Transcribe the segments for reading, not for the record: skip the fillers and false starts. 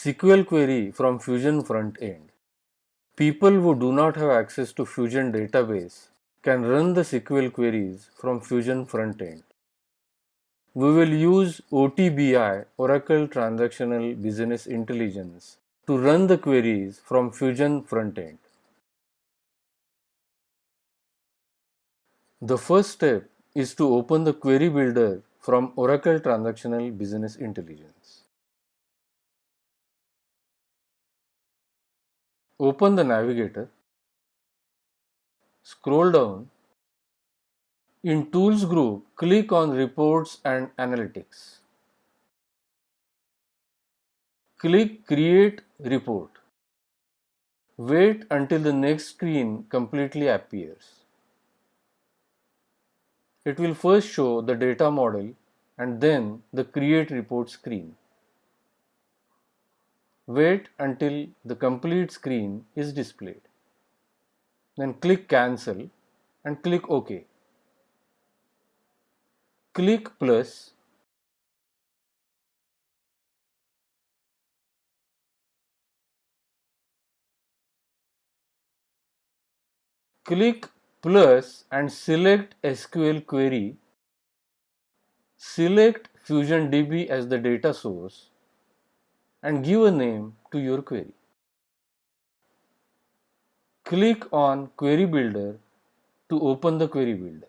SQL query from Fusion front end. People who do not have access to Fusion database can run the SQL queries from Fusion front end. We will use OTBI, Oracle Transactional Business Intelligence, to run the queries from Fusion front end. The first step is to open the query builder from Oracle Transactional Business Intelligence. Open the navigator, scroll down. In Tools group, click on Reports and Analytics. Click Create Report. Wait until the next screen completely appears. It will first show the data model and then the Create Report screen. Wait until the complete screen is displayed. Then click Cancel and click OK. Click Plus. Click Plus and select SQL Query. Select FusionDB as the data source and give a name to your query. Click on Query Builder to open the Query Builder.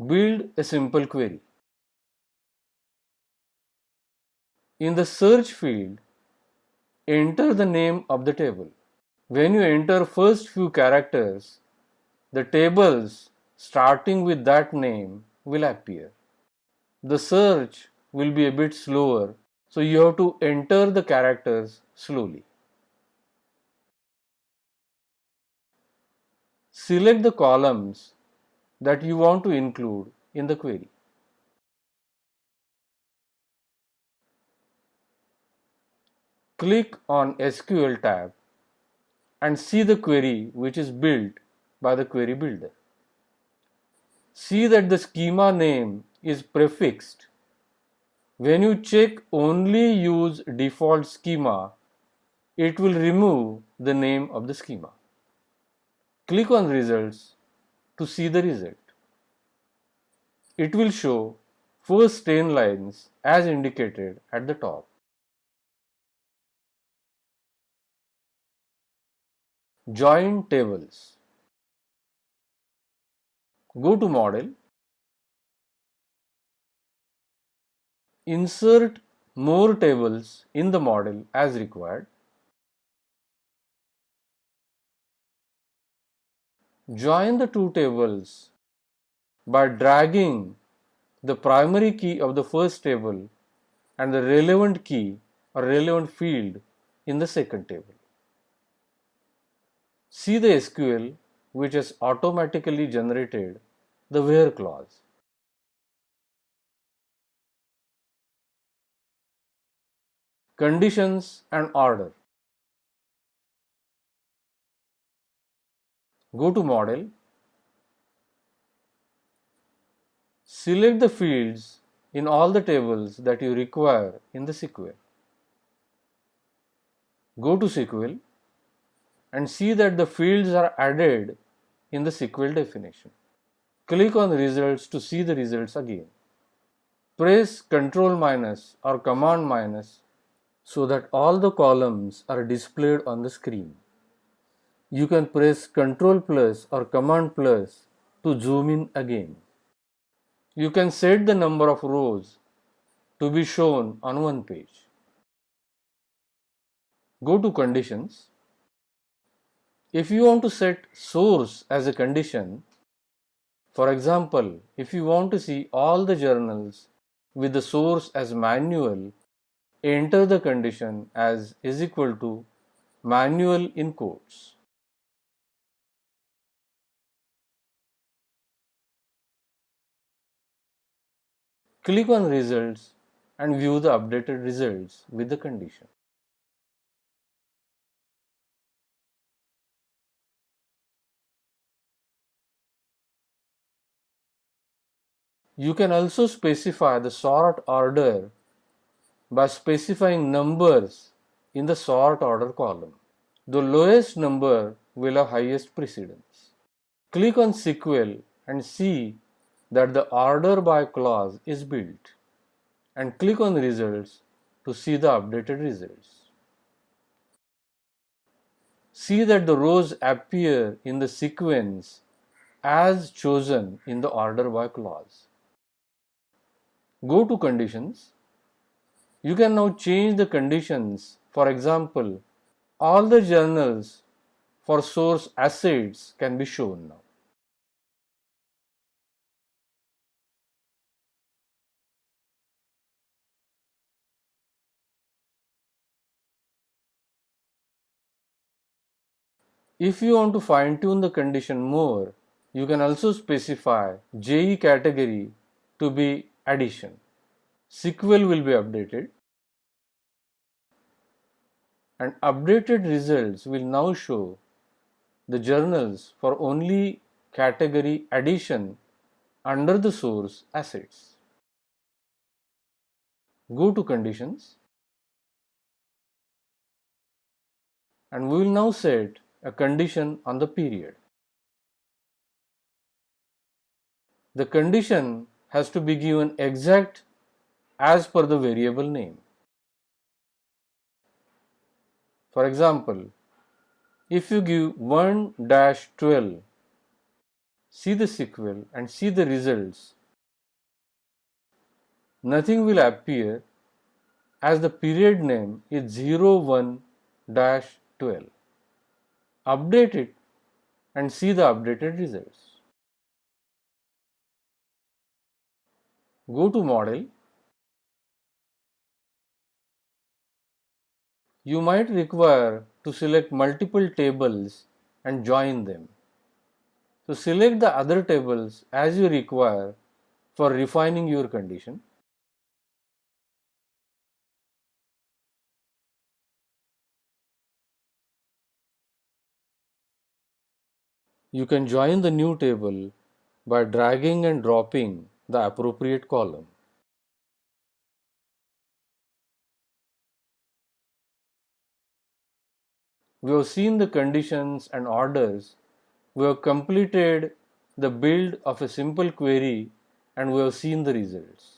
Build a simple query. In the search field, enter the name of the table. When you enter first few characters, the tables starting with that name will appear. The search will be a bit slower, so you have to enter the characters slowly. Select the columns that you want to include in the query. Click on SQL tab and see the query which is built by the query builder. See that the schema name is prefixed. When you check only use default schema, it will remove the name of the schema. Click on results to see the result. It will show first 10 lines as indicated at the top. Join tables. Go to Model. Insert more tables in the model as required. Join the two tables by dragging the primary key of the first table and the relevant key or relevant field in the second table. See the SQL which has automatically generated the where clause. Conditions and order. Go to Model. Select the fields in all the tables that you require in the SQL. Go to SQL and see that the fields are added in the SQL definition. Click on results to see the results again. Press Ctrl- or Command- so that all the columns are displayed on the screen. You can press Ctrl+ or Command+ to zoom in again. You can set the number of rows to be shown on one page. Go to Conditions. If you want to set source as a condition, for example, if you want to see all the journals with the source as manual, enter the condition as is equal to manual in quotes. Click on results and view the updated results with the condition. You can also specify the sort order by specifying numbers in the sort order column. The lowest number will have highest precedence. Click on SQL and see that the order by clause is built, and click on results to see the updated results. See that the rows appear in the sequence as chosen in the order by clause. Go to conditions. You can now change the conditions. For example, all the journals for source assets can be shown now. If you want to fine tune the condition more, you can also specify JE category to be addition. SQL will be updated, and updated results will now show the journals for only category addition under the source assets. Go to conditions, and we will now set a condition on the period. The condition has to be given exact as per the variable name. For example, if you give 1-12, see the SQL and see the results, nothing will appear as the period name is 01-12. Update it and see the updated results. Go to model. You might require to select multiple tables and join them. So select the other tables as you require for refining your condition. You can join the new table by dragging and dropping the appropriate column. We have seen the conditions and orders. We have completed the build of a simple query and we have seen the results.